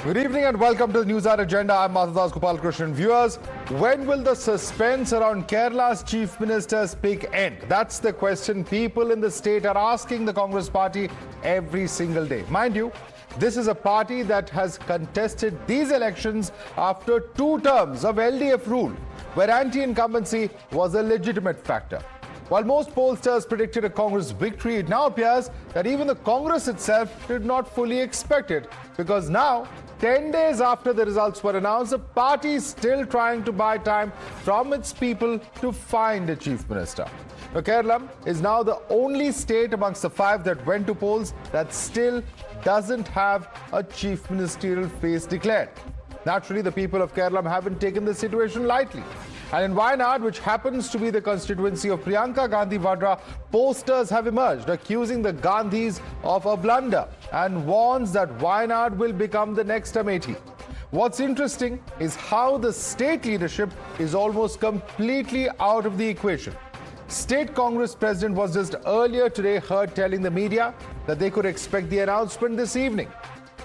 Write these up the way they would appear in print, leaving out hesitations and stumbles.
Good evening and welcome to the Newshour Agenda. I'm Madhavdas G. Viewers, when will the suspense around Kerala's Chief Minister's pick end? That's the question people in the state are asking the Congress party every single day. Mind you, this is a party that has contested these elections after 2 terms of LDF rule, where anti-incumbency was a legitimate factor. While most pollsters predicted a Congress victory, it now appears that even the Congress itself did not fully expect it, because now, 10 days after the results were announced, the party is still trying to buy time from its people to find a chief minister. Now, Kerala is now the only state amongst the 5 that went to polls that still doesn't have a chief ministerial face declared. Naturally, the people of Kerala haven't taken the situation lightly. And in Wayanad, which happens to be the constituency of Priyanka Gandhi Vadra, posters have emerged accusing the Gandhis of a blunder and warns that Wayanad will become the next Amethi. What's interesting is how the state leadership is almost completely out of the equation. State Congress President was just earlier today heard telling the media that they could expect the announcement this evening.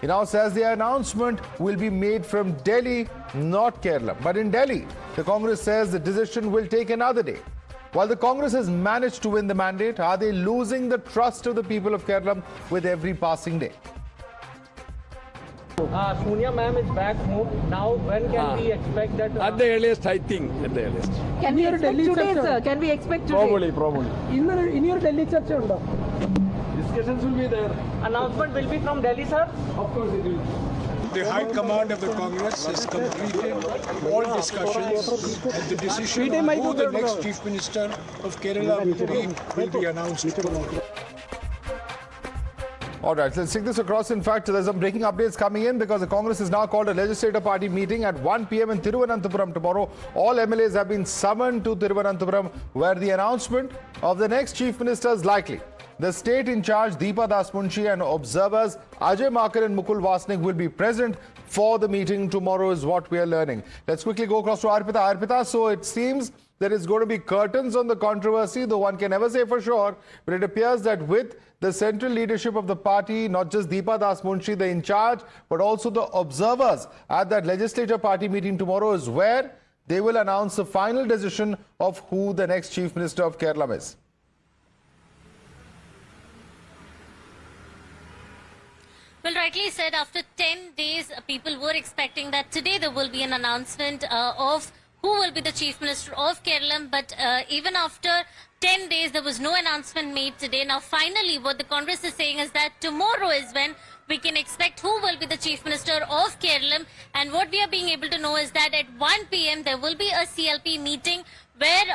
He now says the announcement will be made from Delhi, not Kerala. But in Delhi, the Congress says the decision will take another day. While the Congress has managed to win the mandate, are they losing the trust of the people of Kerala with every passing day? Sonia ma'am is back home. Now, when can we expect that? At the earliest, I think. At the earliest. Can we expect today, sir? Can we expect today? Probably. In your Delhi church, Discussions will be there. announcement will be from Delhi, sir? Of course it will. The High Command of the Congress has completed all discussions, and the decision on who the next Chief Minister of Kerala will be announced tomorrow. All right, let's take this across. In fact, there's some breaking updates coming in because the Congress has now called a legislative party meeting at 1 p.m. in Thiruvananthapuram tomorrow. All MLAs have been summoned to Thiruvananthapuram, where the announcement of the next Chief Minister is likely. The state in charge, Deepa Das Munshi, and observers Ajay Makar and Mukul Vasnik will be present for the meeting tomorrow, is what we are learning. Let's quickly go across to Arpita. Arpita, so it seems there is going to be curtains on the controversy, though one can never say for sure. But it appears that with the central leadership of the party, not just Deepa Das Munshi, the in charge, but also the observers at that legislature party meeting tomorrow is where they will announce the final decision of who the next Chief Minister of Kerala is. Well, rightly said, after 10 days, people were expecting that today there will be an announcement of who will be the Chief Minister of Kerala. But even after 10 days, there was no announcement made today. Now, finally, what the Congress is saying is that tomorrow is when we can expect who will be the Chief Minister of Kerala. And what we are being able to know is that at 1 p.m. there will be a CLP meeting where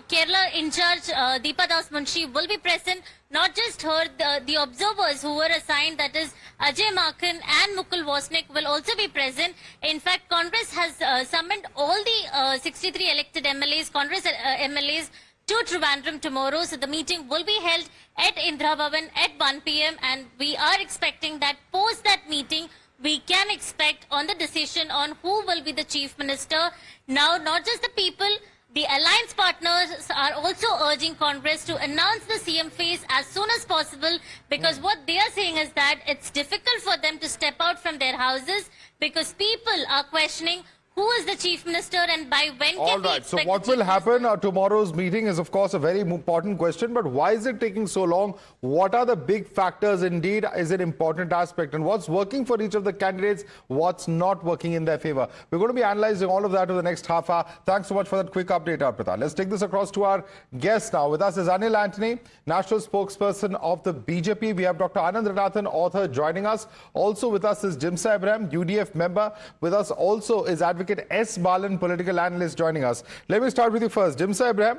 Kerala in charge Deepa Das Munshi will be present. Not just her, the observers who were assigned, that is Ajay Makar and Mukul Vasnik, will also be present. In fact, Congress has summoned all the 63 elected MLAs, Congress MLAs, to Trivandrum tomorrow. So the meeting will be held at Indira Bhavan at 1 p.m. and we are expecting that post that meeting, we can expect on the decision on who will be the Chief Minister. Now, not just the people, the alliance partners are also urging Congress to announce the CM face as soon as possible, because what they are saying is that it's difficult for them to step out from their houses because people are questioning who is the Chief Minister and by when can we expect. So what will happen tomorrow's meeting is of course a very important question, but why is it taking so long? What are the big factors indeed is an important aspect, and what's working for each of the candidates, what's not working in their favor? We're going to be analyzing all of that over the next half hour. Thanks so much for that quick update, Arpita. Let's take this across to our guest now. With us is Anil Antony, national spokesperson of the BJP. We have Dr. Anand Ranathan, author, joining us. Also with us is Jimsa Ibrahim, UDF member. With us also is Advocate S. Balan, political analyst, joining us. Let me start with you first. Jimsa Ibrahim,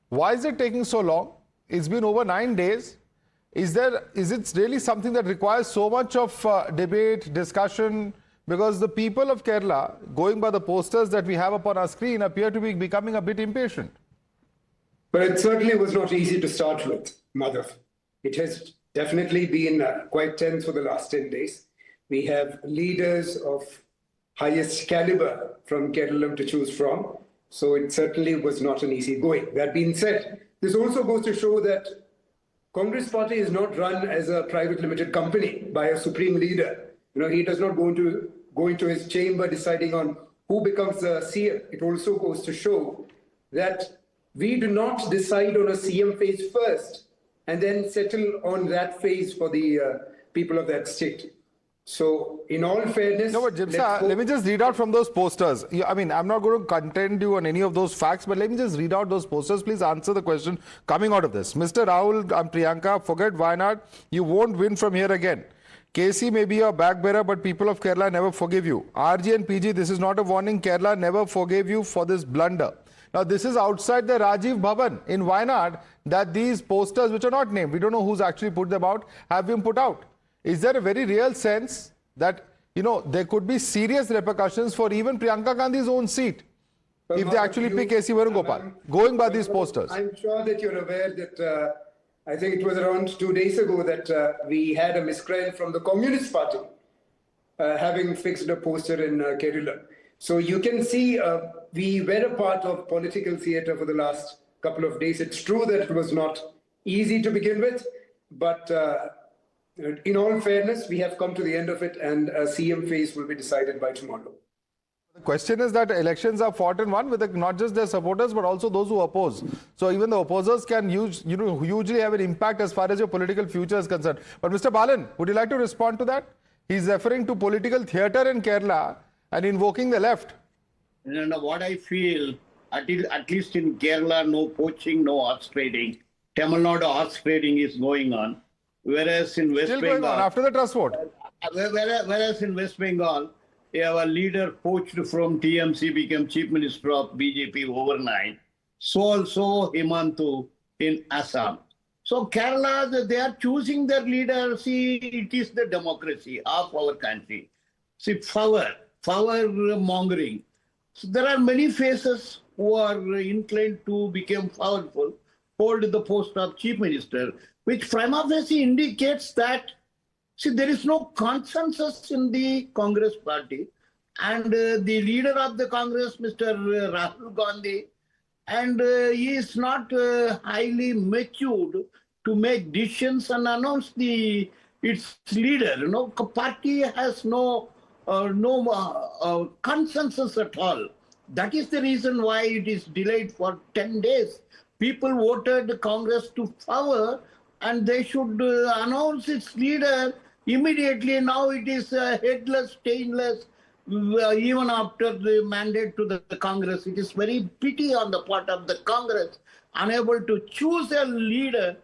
why is it taking so long? It's been over 9 days. Is it really something that requires so much of debate, discussion? Because the people of Kerala, going by the posters that we have upon our screen, appear to be becoming a bit impatient. But it certainly was not easy to start with, Madhav. It has definitely been quite tense for the last 10 days. We have leaders of highest caliber from Kerala to choose from. So it certainly was not an easy going. That being said, this also goes to show that Congress party is not run as a private limited company by a supreme leader. He does not go into go into his chamber deciding on who becomes the CM. It also goes to show that we do not decide on a CM phase first and then settle on that phase for the people of that state. So, in all fairness, No, but Jimsa, let me just read out from those posters. I mean, I'm not going to contend you on any of those facts, but let me just read out those posters. Please answer the question coming out of this. Mr. Rahul and Priyanka, forget Wayanad. You won't win from here again. KC may be your back bearer, but people of Kerala never forgive you. RG and PG, this is not a warning. Kerala never forgave you for this blunder. Now, this is outside the Rajiv Bhavan in Wayanad that these posters, which are not named, we don't know who's actually put them out, have been put out. Is there a very real sense that, you know, there could be serious repercussions for even Priyanka Gandhi's own seat if they actually pick A.C. Venugopal, going by these posters? I'm sure that you're aware that I think it was around 2 days ago that we had a miscreant from the Communist Party having fixed a poster in Kerala. So you can see we were a part of political theatre for the last couple of days. It's true that it was not easy to begin with, but in all fairness, we have come to the end of it, and a CM phase will be decided by tomorrow. The question is that elections are fought and won with not just their supporters, but also those who oppose. So even the opposers can hugely have an impact as far as your political future is concerned. But Mr. Balan, would you like to respond to that? He's referring to political theatre in Kerala and invoking the left. No, what I feel, at least in Kerala, no poaching, no horse trading. Tamil Nadu horse trading is going on. Whereas in West Still Bengal, going on after the trust vote. Whereas in West Bengal, our leader poached from TMC became chief minister of BJP overnight. So also Himantu in Assam. So Kerala, they are choosing their leader. See, it is the democracy of our country. See, power mongering. So there are many faces who are inclined to become powerful, hold the post of chief minister, which prima facie indicates that, see, there is no consensus in the Congress party. And the leader of the Congress, Mr. Rahul Gandhi, and he is not highly matured to make decisions and announce its leader. You know, party has no consensus at all. That is the reason why it is delayed for 10 days. People voted Congress to power, and they should announce its leader immediately. Now it is headless, tailless, even after the mandate to the Congress. It is very pity on the part of the Congress, unable to choose a leader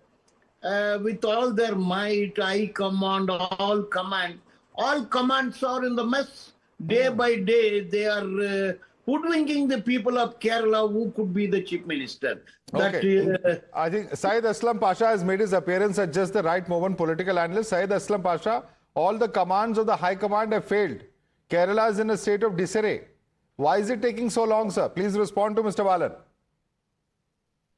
with all their might, high command, all command. All commands are in the mess. Day by day, they are hoodwinking the people of Kerala who could be the chief minister. Okay. I think Syed Aslam Pasha has made his appearance at just the right moment, political analyst. Syed Aslam Pasha, all the commands of the high command have failed. Kerala is in a state of disarray. Why is it taking so long, sir? Please respond to Mr. Balan.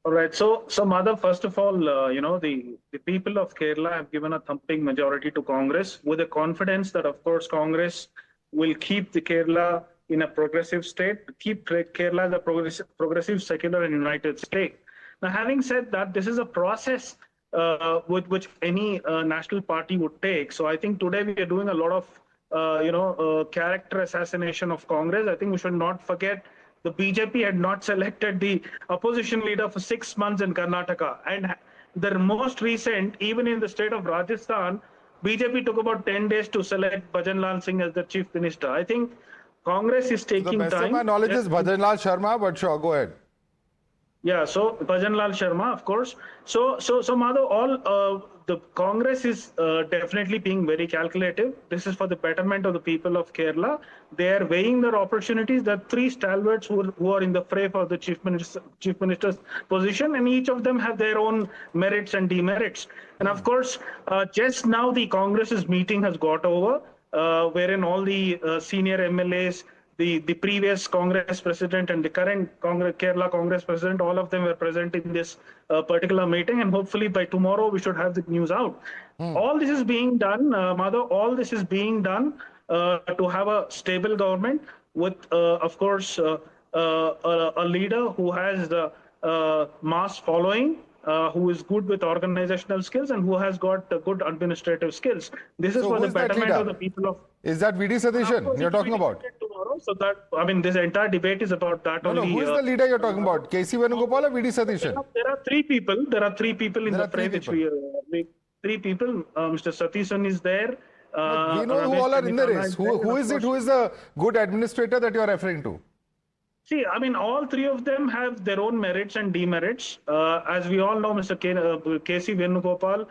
All right. So Madhav, first of all, the people of Kerala have given a thumping majority to Congress with the confidence that, of course, Congress will keep the Kerala in a progressive state, keep Kerala as a progressive, secular and united state. Now, having said that, this is a process with which any national party would take. So I think today we are doing a lot of, character assassination of Congress. I think we should not forget the BJP had not selected the opposition leader for 6 months in Karnataka. And the most recent, even in the state of Rajasthan, BJP took about 10 days to select Bhajan Lal Singh as the chief minister. I think Congress is taking time. The best of my knowledge is Bhajan Lal Sharma, but sure, go ahead. Yeah, so Bhajan Lal Sharma, of course. So Madhav, the Congress is definitely being very calculative. This is for the betterment of the people of Kerala. They are weighing their opportunities. There are three stalwarts who are in the fray for the chief minister's position, and each of them have their own merits and demerits. And of course, just now the Congress's meeting has got over, wherein all the senior MLAs, the previous Congress president and the current Kerala Congress president, all of them were present in this particular meeting, and hopefully by tomorrow we should have the news out. All this is being done, Madhav, all this is being done to have a stable government with, of course, a leader who has the mass following, who is good with organizational skills and who has got good administrative skills. This is So for who the is that betterment leader? of the people of. Is that VD Of Satheesan course, you're it will talking be about? debated tomorrow. So that, I mean, this entire debate is about that No, only. who is the leader you're talking about? KC Venugopal or VD Satheesan? There are three people. There are three people in There the are three fray which people. three people. Mr. Satheesan is there. But we know who Ramesh all are in the Chennitala race. there, Who and is of it? course- Who is the good administrator that you're referring to? See, I mean, all three of them have their own merits and demerits. As we all know, Mr. KC Venugopal,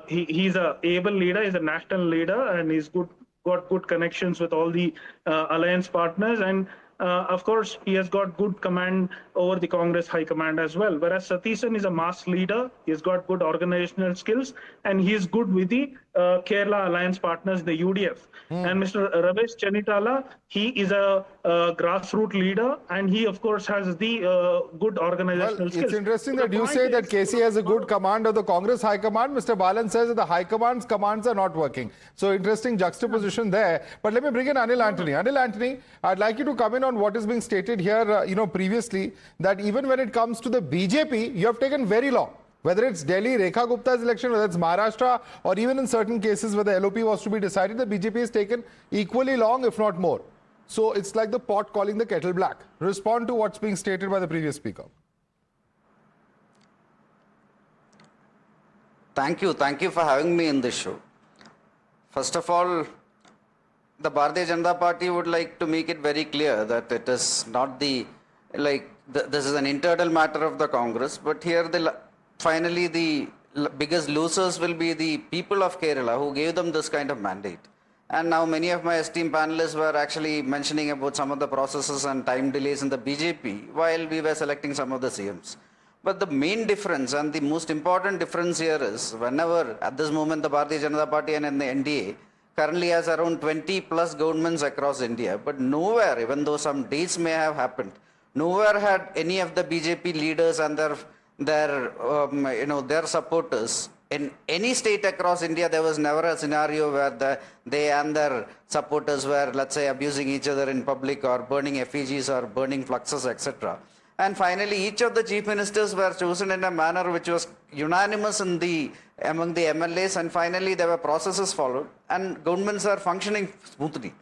he's a able leader, he's a national leader, and he's got good connections with all the alliance partners. And of course, he has got good command over the Congress High Command as well. Whereas Satheesan is a mass leader, he's got good organizational skills, and he's good with the Kerala alliance partners, the UDF. And Mr. Ramesh Chennitala, he is a grassroots leader, and he, of course, has the good organizational Well, skills. it's interesting So that the you point say that is- KC has a good command of the Congress High Command. Mr. Balan says that the High Command's commands are not working. So interesting juxtaposition there. But let me bring in Anil Antony. Anil Antony, I'd like you to come in on what is being stated here, previously, that even when it comes to the BJP, you have taken very long. Whether it's Delhi, Rekha Gupta's election, whether it's Maharashtra, or even in certain cases where the LOP was to be decided, the BJP has taken equally long, if not more. So it's like the pot calling the kettle black. Respond to what's being stated by the previous speaker. Thank you for having me in this show. First of all, the Bharatiya Janata Party would like to make it very clear that it is not this is an internal matter of the Congress, but here finally the biggest losers will be the people of Kerala who gave them this kind of mandate. And now many of my esteemed panelists were actually mentioning about some of the processes and time delays in the BJP while we were selecting some of the CMs. But the main difference and the most important difference here is whenever at this moment the Bharatiya Janata Party and the NDA currently has around 20 plus governments across India, but nowhere, even though some dates may have happened, nowhere had any of the BJP leaders and their supporters in any state across India. There was never a scenario where they and their supporters were, let's say, abusing each other in public or burning effigies or burning fluxes, etc. And finally, each of the chief ministers were chosen in a manner which was unanimous among the MLAs, and finally there were processes followed and governments are functioning smoothly.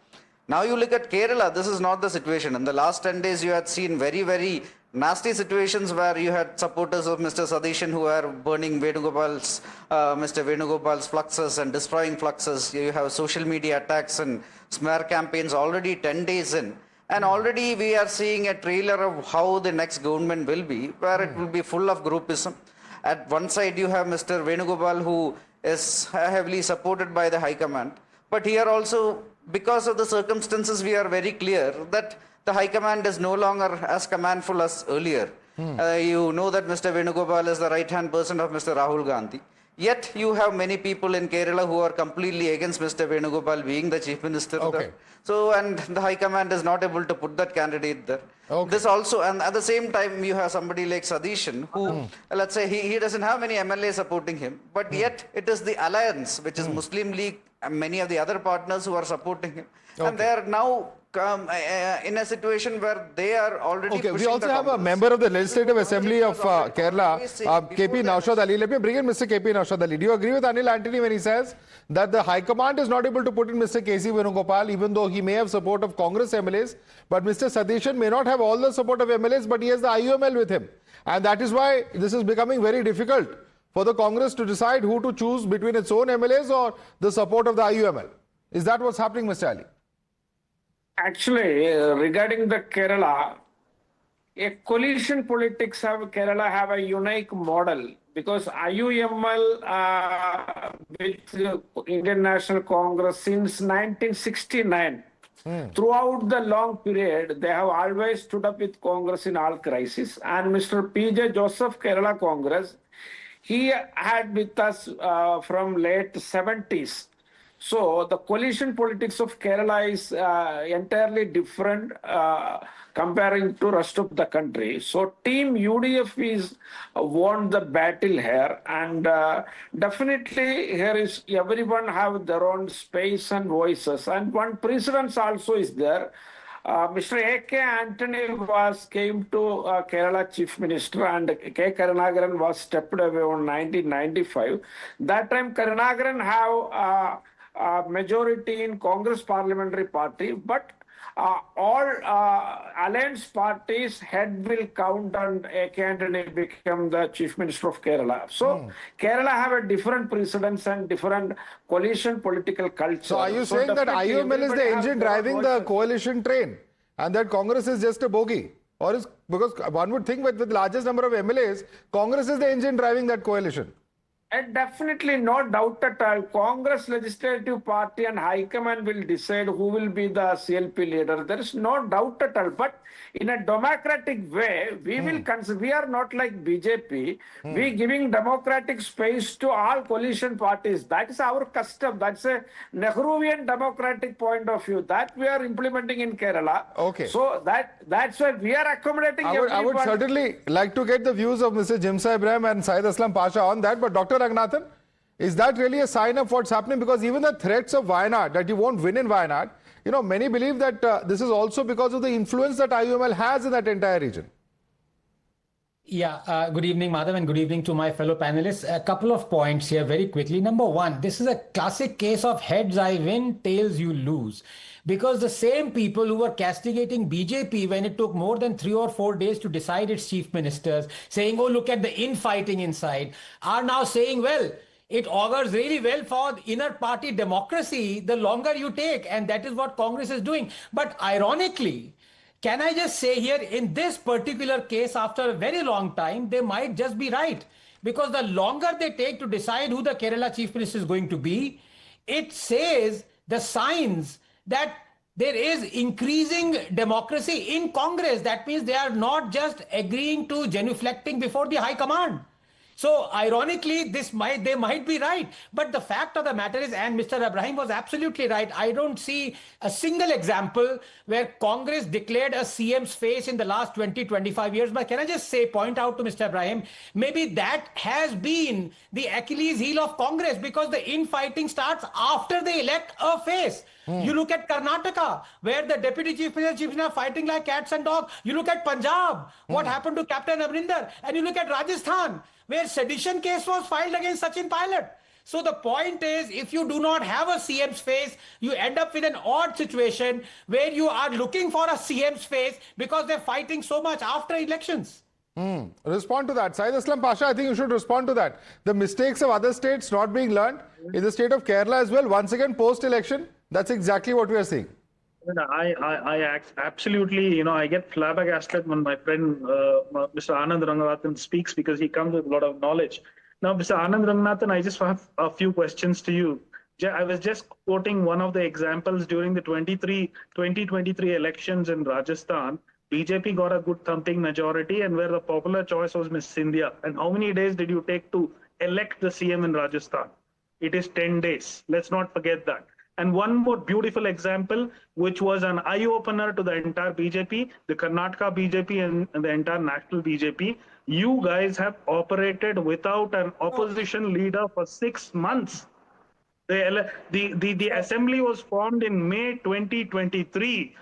Now you look at Kerala, this is not the situation. In the last 10 days, you had seen very, very nasty situations where you had supporters of Mr. Satheesan who are burning Mr. Venugopal's fluxes and destroying fluxes. You have social media attacks and smear campaigns already 10 days in. And already we are seeing a trailer of how the next government will be, where it will be full of groupism. At one side, you have Mr. Venugopal, who is heavily supported by the High Command. But here also, because of the circumstances, we are very clear that the High Command is no longer as commandful as earlier. You know that Mr. Venugopal is the right-hand person of Mr. Rahul Gandhi. Yet you have many people in Kerala who are completely against Mr. Venugopal being the chief minister there. So, and the High Command is not able to put that candidate there. This also, and at the same time, you have somebody like Satheesan who, let's say, he doesn't have many MLAs supporting him, but yet it is the alliance, which is Muslim League and many of the other partners who are supporting him. And they are now in a situation where they are already pushing we also the have a Congress. member of the Legislative Assembly of Kerala, KP Naushad Ali. Let me bring in Mr. KP Naushad Ali. Do you agree with Anil Antony when he says that the High Command is not able to put in Mr. KC Venugopal, even though he may have support of Congress MLAs, but Mr. Satheesan may not have all the support of MLAs, but he has the IUML with him. And that is why this is becoming very difficult for the Congress to decide who to choose between its own MLAs or the support of the IUML. Is that what's happening, Mr. Ali? Actually, regarding the Kerala, a coalition politics have Kerala have a unique model because IUML with Indian National Congress since 1969. Throughout the long period, they have always stood up with Congress in all crises. And Mr. P.J. Joseph Kerala Congress, he had with us from late 70s. So the coalition politics of Kerala is entirely different comparing to rest of the country. So Team UDF is won the battle here, and definitely here is everyone have their own space and voices. And one precedence also is there. Mr. A.K. Antony came to Kerala Chief Minister and K. Karunakaran was stepped away on 1995. That time Karunakaran have a majority in Congress Parliamentary Party, but all alliance parties head will count and A.K. Antony become the Chief Minister of Kerala. So Kerala have a different precedence and different coalition political culture. So are you saying that IUML is the engine driving the coalition train and that Congress is just a bogie? Or is, because one would think with the largest number of MLAs, Congress is the engine driving that coalition? And definitely no doubt at all. Congress Legislative Party and High Command will decide who will be the CLP leader. There is no doubt at all. But in a democratic way, we will consider, we are not like BJP. We giving democratic space to all coalition parties. That is our custom. That's a Nehruvian democratic point of view that we are implementing in Kerala. Okay. So that's why we are accommodating I would certainly like to get the views of Mr. Jimsa Ibrahim and Syed Aslam Pasha on that. But Dr. Raghunathan, is that really a sign of what's happening? Because even the threats of Wayanad, that you won't win in Wayanad, you know, many believe that this is also because of the influence that IUML has in that entire region. Yeah, good evening, Madhav, and good evening to my fellow panelists. A couple of points here very quickly. Number one, this is a classic case of heads I win, tails you lose. Because the same people who were castigating BJP when it took more than 3 or 4 days to decide its chief ministers, saying, oh, look at the infighting inside, are now saying, well, it augurs really well for inner party democracy the longer you take. And that is what Congress is doing. But ironically, can I just say here, in this particular case, after a very long time, they might just be right. Because the longer they take to decide who the Kerala chief minister is going to be, it says the signs that there is increasing democracy in Congress. That means they are not just agreeing to genuflecting before the high command. So ironically, they might be right. But the fact of the matter is, and Mr. Ibrahim was absolutely right, I don't see a single example where Congress declared a CM's face in the last 20-25 years. But can I just say, point out to Mr. Ibrahim, maybe that has been the Achilles heel of Congress, because the infighting starts after they elect a face. You look at Karnataka, where the deputy chief minister are fighting like cats and dogs. You look at Punjab, what happened to Captain Amrinder. And you look at Rajasthan, where sedition case was filed against Sachin Pilot. So the point is, if you do not have a CM's face, you end up with an odd situation where you are looking for a CM's face because they're fighting so much after elections. Respond to that. Syed Aslam Pasha, I think you should respond to that. The mistakes of other states not being learned in the state of Kerala as well. Once again, post-election, that's exactly what we are seeing. I absolutely, I get flabbergasted when my friend Mr. Anand Ranganathan speaks, because he comes with a lot of knowledge. Now, Mr. Anand Ranganathan, I just have a few questions to you. I was just quoting one of the examples during the 2023 elections in Rajasthan. BJP got a good thumping majority, and where the popular choice was Miss Scindia. And how many days did you take to elect the CM in Rajasthan? It is 10 days. Let's not forget that. And one more beautiful example, which was an eye-opener to the entire BJP, the Karnataka BJP and the entire national BJP. You guys have operated without an opposition leader for 6 months. The assembly was formed in May 2023.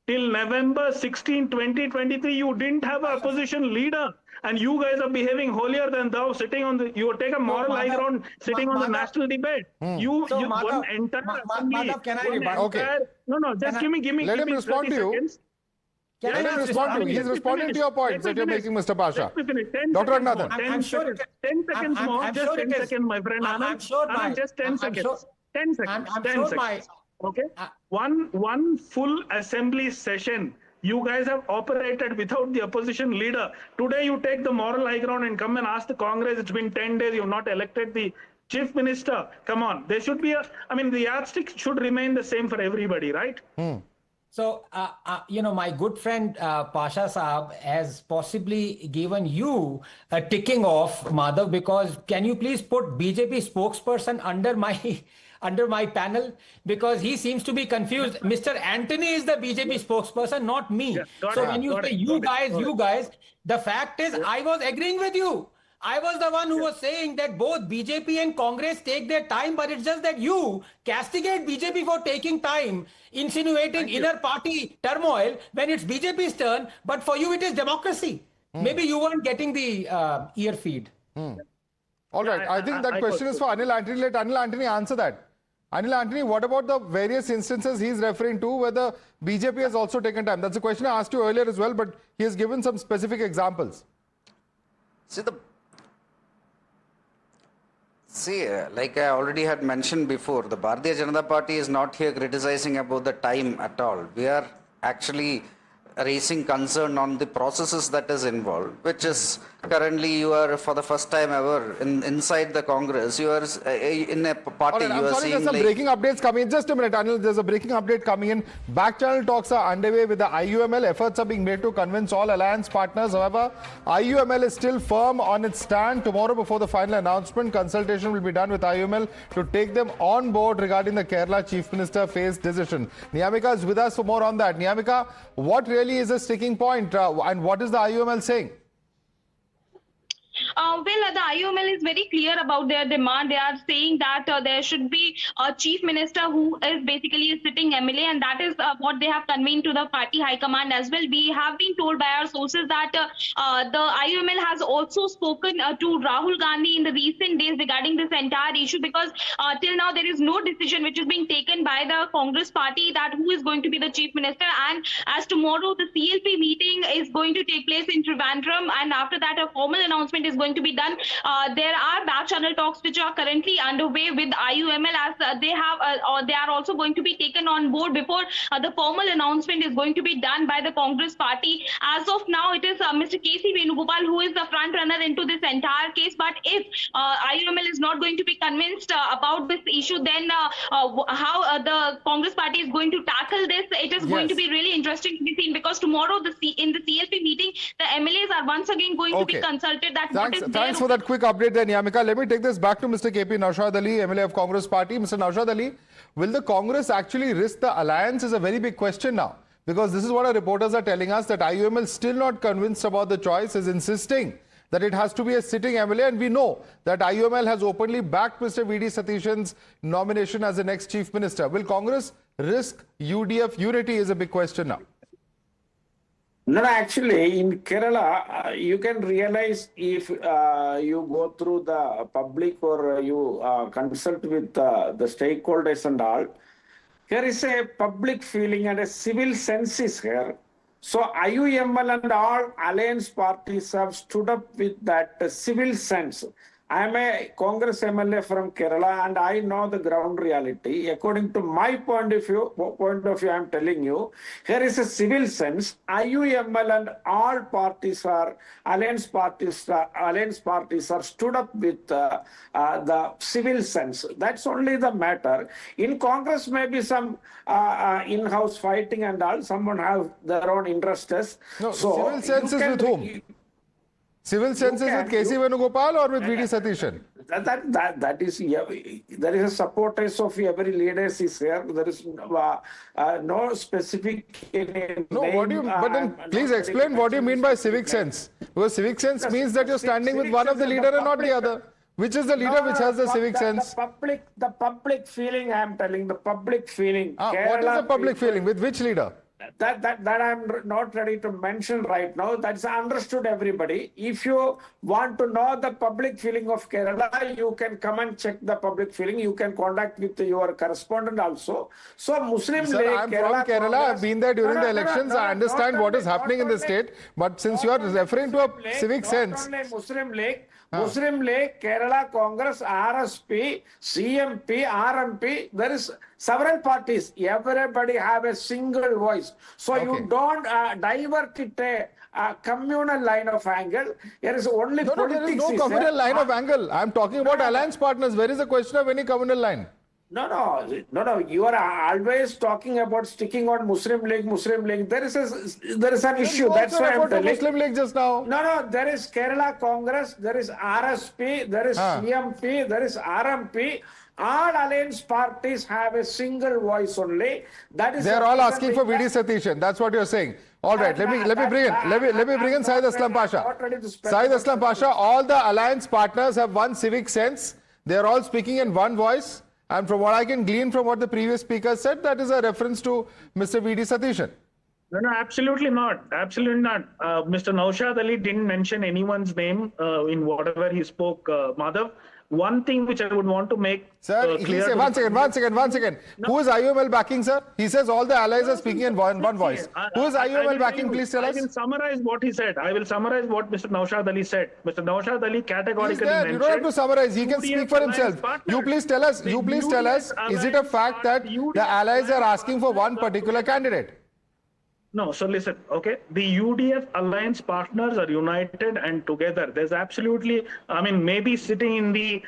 Till November 16, 2023, you didn't have an opposition leader. And you guys are behaving holier than thou, sitting on the, you take a moral high ground, sitting on the national debate. You one entire assembly. Madhav, can I rebut? Okay. No, just give me. Let him respond to you. Let him respond to you. He's responding to your points that you're making, Mr. Pasha. Dr. Raghunathan. I'm sure 10 seconds more. Just 10 seconds, my friend. Anand, just 10 seconds. 10 seconds. 10 seconds. Okay. One full assembly session. You guys have operated without the opposition leader. Today you take the moral high ground and come and ask the Congress, it's been 10 days, you've not elected the chief minister. Come on. There should be the yardstick should remain the same for everybody, right? So, my good friend Pasha Saab has possibly given you a ticking off, Madhav, because can you please put BJP spokesperson under my panel, because he seems to be confused. Mr. Antony is the BJP spokesperson, not me. So when you say you guys, the fact is I was agreeing with you. I was the one who was saying that both BJP and Congress take their time, but it's just that you castigate BJP for taking time, insinuating inner party turmoil when it's BJP's turn, but for you it is democracy. Maybe you weren't getting the ear feed. All right, I think that question is for Anil Antony. Let Anil Antony answer that. Anil Antony, what about the various instances he's referring to where the BJP has also taken time? That's a question I asked you earlier as well, but he has given some specific examples. Like I already had mentioned before, the Bharatiya Janata Party is not here criticizing about the time at all. We are actually raising concern on the processes that is involved, which is currently you are for the first time ever inside the Congress. You are in a party. Right, you are seeing there's some breaking updates coming in. Just a minute, Anil. There's a breaking update coming in. Back channel talks are underway with the IUML. Efforts are being made to convince all alliance partners. However, IUML is still firm on its stand. Tomorrow, before the final announcement, consultation will be done with IUML to take them on board regarding the Kerala Chief Minister phase decision. Niyamika is with us for more on that. Niyamika, what really is a sticking point and what is the IUML saying? Well, the IUML is very clear about their demand. They are saying that there should be a chief minister who is basically a sitting MLA, and that is what they have convened to the party high command as well. We have been told by our sources that the IUML has also spoken to Rahul Gandhi in the recent days regarding this entire issue, because till now there is no decision which is being taken by the Congress party that who is going to be the chief minister. And as tomorrow the CLP meeting is going to take place in Trivandrum, and after that a formal announcement is going to be done. There are back channel talks which are currently underway with IUML, as they are also going to be taken on board before the formal announcement is going to be done by the Congress party. As of now, it is Mr. K.C. Venugopal who is the front runner into this entire case. But if IUML is not going to be convinced about this issue, then how the Congress party is going to tackle this, it is going to be really interesting to be seen, because tomorrow in the CLP meeting, the MLAs are once again going to be consulted. Thanks for that quick update there, Niyamika. Let me take this back to Mr. KP Naushad Ali, MLA of Congress Party. Mr. Naushad Ali, will the Congress actually risk the alliance is a very big question now, because this is what our reporters are telling us, that IUML still not convinced about the choice, is insisting that it has to be a sitting MLA, and we know that IUML has openly backed Mr. V.D. Satheesan's nomination as the next Chief Minister. Will Congress risk UDF unity is a big question now. No, actually, in Kerala, you can realize if you go through the public or you consult with the stakeholders and all, there is a public feeling and a civil sense is here. So IUML and all alliance parties have stood up with that civil sense. I am a Congress MLA from Kerala and I know the ground reality. According to my point of view, I am telling you, here is a civil sense. IUML and all parties are, alliance parties are stood up with the civil sense. That's only the matter. In Congress, maybe some in-house fighting and all, someone have their own interests. No, so civil sense is with whom? Civil sense is with K.C. Venugopal or with V.D. Satheesan? That is, there is a supporters of every leaders is here. There is no specific name. No, what do you, but then please explain what you mean by civic sense. Because civic sense means that you're standing with one of the leader and not the other. Which is the leader which has the civic sense? The public feeling, I am telling, the public feeling. What is the public feeling? With which leader? That I'm not ready to mention right now. That's understood everybody. If you want to know the public feeling of Kerala, you can come and check the public feeling. You can contact with your correspondent also. So Muslim League, I'm from Kerala. I've been there during the elections. I understand what is happening in the state. But since you are referring to a civic sense. Muslim League, Kerala Congress, RSP, CMP, RMP, there is several parties. Everybody have a single voice. So you don't divert it a communal line of angle. There is only politics. There is no communal line of angle. I'm talking about alliance partners. Where is the question of any communal line? No. You are always talking about sticking on Muslim League. There is an issue. That's why I'm telling. Muslim League just now. No. There is Kerala Congress. There is RSP. There is CMP. There is RMP. All alliance parties have a single voice only. That is. They are all asking for VD Satheesan. That's what you're saying. All right, let me bring in Syed Aslam Pasha. Syed Aslam Pasha, all the alliance partners have one civic sense. They are all speaking in one voice. And from what I can glean from what the previous speaker said, that is a reference to Mr. VD Satheesan. No, absolutely not. Absolutely not. Mr. Naushad Ali didn't mention anyone's name in whatever he spoke, Madhav. One thing which I would want to make clear. One second. No. Who is IUML backing, sir? He says all the allies are speaking in one voice. Who is IUML backing? Please tell us. I will summarize what he said. I will summarize what Mr. Naushad Ali said. Mr. Naushad Ali categorically mentioned. You don't have to summarize. He can speak for himself. You please tell us. Is it a fact that the allies are asking for one particular candidate? No, so listen, okay. The UDF alliance partners are united and together. There's absolutely, I mean, maybe sitting in the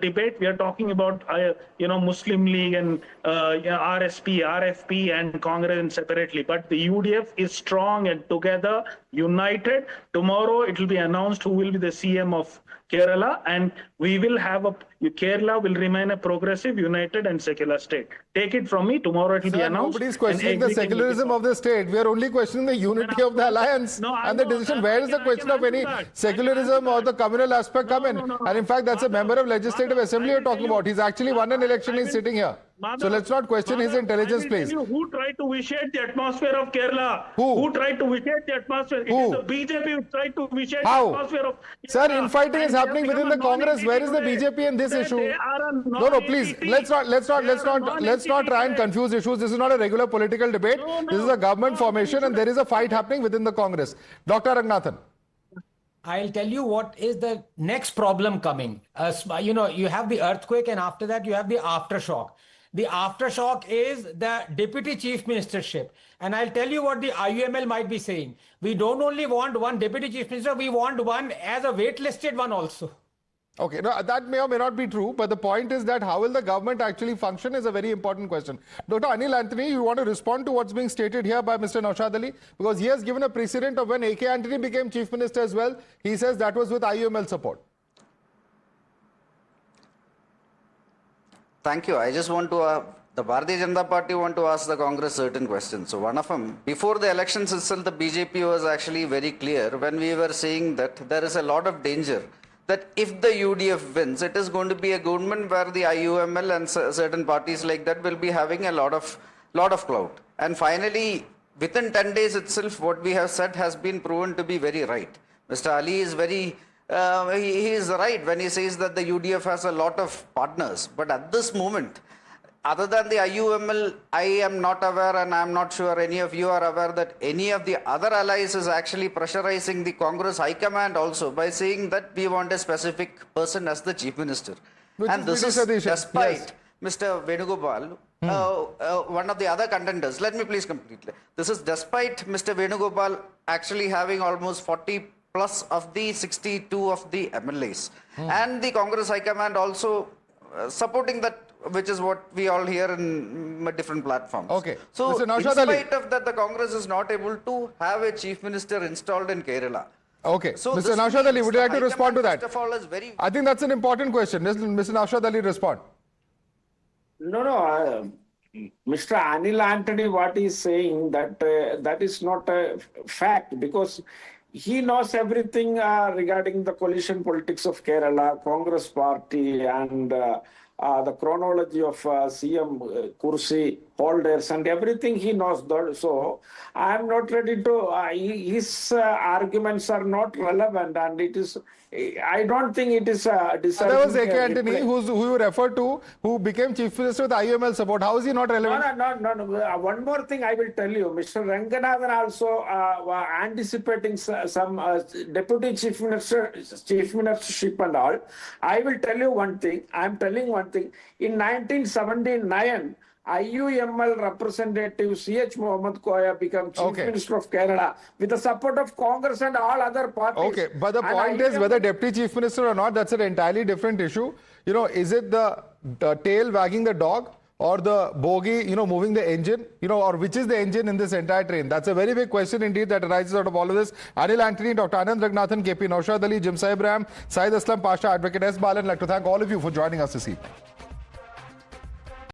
debate, we are talking about, Muslim League and RSP, RFP and Congress separately. But the UDF is strong and together, united. Tomorrow it will be announced who will be the CM of Kerala, and we will have Kerala will remain a progressive, united and secular state. Take it from me, tomorrow it will be announced. Nobody is questioning the secularism of the state. We are only questioning the unity of the alliance and the decision. Where is the question of any secularism or the communal aspect come in? And in fact, that's a member of Legislative Assembly you're talking about. He's actually won an election, he's sitting here. So let's not question his intelligence, please. Who tried to vitiate the atmosphere of Kerala? Who tried to vitiate the atmosphere? Who? It is the BJP who tried to vitiate the atmosphere of Kerala. Sir, infighting is happening within the Congress. Where is the BJP in this issue? No, please. Let's not try and confuse issues. This is not a regular political debate. This is a government formation and there is a fight happening within the Congress. Dr. Ranganathan. I'll tell you what is the next problem coming. You have the earthquake and after that you have the aftershock. The aftershock is the deputy chief ministership. And I'll tell you what the IUML might be saying. We don't only want one deputy chief minister, we want one as a waitlisted one also. Okay, no, that may or may not be true, but the point is that how will the government actually function is a very important question. Dr. Anil Anthony, you want to respond to what's being stated here by Mr. Naushad Ali? Because he has given a precedent of when A.K. Antony became chief minister as well. He says that was with IUML support. Thank you. I just want to, the Bharatiya Janata Party want to ask the Congress certain questions. So one of them, before the elections itself, the BJP was actually very clear when we were saying that there is a lot of danger that if the UDF wins, it is going to be a government where the IUML and certain parties like that will be having a lot of clout. And finally, within 10 days itself, what we have said has been proven to be very right. Mr. Ali is very... he is right when he says that the UDF has a lot of partners. But at this moment, other than the IUML, I am not aware and I am not sure any of you are aware that any of the other allies is actually pressurizing the Congress High Command also by saying that we want a specific person as the Chief Minister. And this is despite Mr. Venugopal, one of the other contenders. Let me please complete. This is despite Mr. Venugopal actually having almost 40 plus of the 62 of the MLAs. And the Congress High Command also supporting that, which is what we all hear in different platforms. Okay. So, in spite of that, the Congress is not able to have a chief minister installed in Kerala. Okay. So Mr. Naushad Ali, would you like to respond to that? First of all, is very... I think that's an important question. Mr. Naushad Ali, respond. No. Mr. Anil Anthony, what he's saying, that is not a fact, because he knows everything regarding the coalition politics of Kerala, Congress party, and the chronology of CM Kursi holders and everything he knows. So I am not ready to, his arguments are not relevant, and it is, I don't think it is deserving. There was A.K. Antony, who you referred to, who became chief minister with IUML support. How is he not relevant? No. One more thing I will tell you. Mr. Ranganathan also anticipating some deputy chief ministership and all. I will tell you one thing. I am telling one thing. In 1979, IUML representative C.H. Mohammed Koya became chief minister of Kerala with the support of Congress and all other parties. Okay, but the point is whether deputy chief minister or not, that's an entirely different issue. You know, is it the tail wagging the dog, or the bogie, moving the engine, or which is the engine in this entire train? That's a very big question indeed that arises out of all of this. Anil Antony, Dr. Anand Ragnathan, KP Naushad Ali, Jim Ibrahim, Said Aslam Pasha, Advocate S. Balan, I'd like to thank all of you for joining us this evening.